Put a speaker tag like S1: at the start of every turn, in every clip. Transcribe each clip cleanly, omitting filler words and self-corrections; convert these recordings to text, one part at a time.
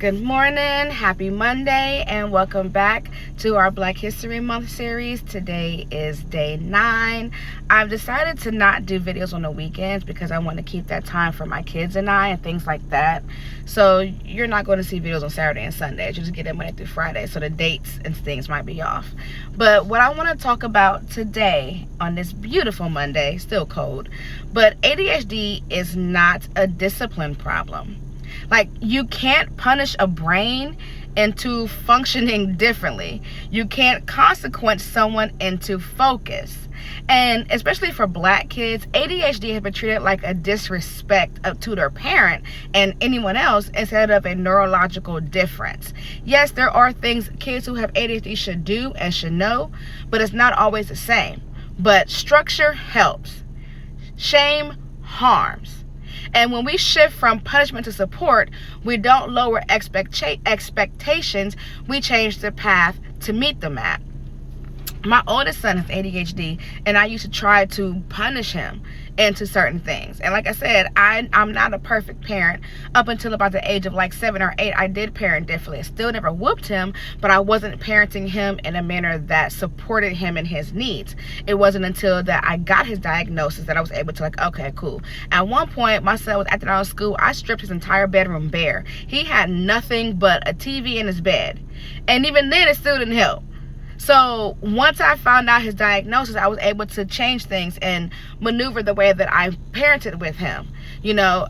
S1: Good morning, happy Monday, and welcome back to our Black History Month series. Today is day 9. I've decided to not do videos on the weekends because I want to keep that time for my kids and I and things like that. So you're not going to see videos on Saturday and Sunday. You just get it Monday through Friday, so the dates and things might be off. But what I want to talk about today on this beautiful Monday, still cold, but ADHD is not a discipline problem. Like, you can't punish a brain into functioning differently. You can't consequence someone into focus. And especially for Black kids, ADHD has been treated like a disrespect to their parent and anyone else instead of a neurological difference. Yes, there are things kids who have ADHD should do and should know, but it's not always the same. But structure helps. Shame harms. And when we shift from punishment to support, we don't lower expectations, we change the path to meet them at. My oldest son has ADHD, and I used to try to punish him into certain things. And like I said, I'm not a perfect parent. Up until about the age of like 7 or 8, I did parent differently. I still never whooped him, but I wasn't parenting him in a manner that supported him in his needs. It wasn't until that I got his diagnosis that I was able to like, okay, cool. At one point, my son was acting out of school. I stripped his entire bedroom bare. He had nothing but a TV in his bed. And even then, it still didn't help. So once I found out his diagnosis, I was able to change things and maneuver the way that I parented with him. You know,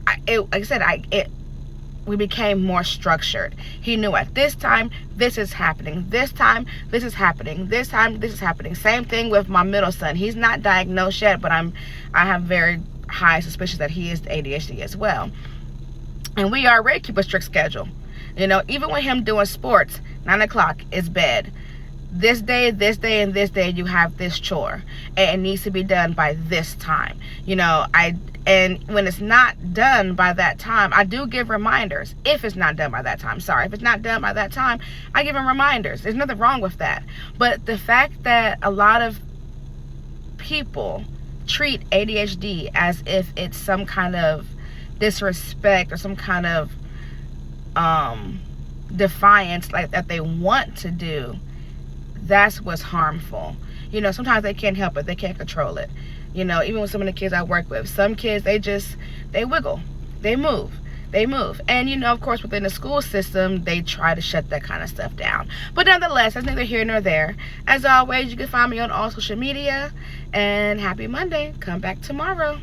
S1: we became more structured. He knew at this time, this is happening. This time, this is happening. This time, this is happening. Same thing with my middle son. He's not diagnosed yet, but I have very high suspicion that he is ADHD as well. And we already keep a strict schedule. You know, even with him doing sports, 9 o'clock is bed. This day, and this day, you have this chore, and it needs to be done by this time. You know, and when it's not done by that time, I do give reminders. If it's not done by that time, if it's not done by that time, I give him reminders. There's nothing wrong with that. But the fact that a lot of people treat ADHD as if it's some kind of disrespect or some kind of defiance like that they want to do, that's what's harmful. You know, sometimes they can't help it. They can't control it. You know, even with some of the kids I work with, some kids, they wiggle, they move. And, you know, of course, within the school system, they try to shut that kind of stuff down. But nonetheless, that's neither here nor there. As always, you can find me on all social media. And happy Monday. Come back tomorrow.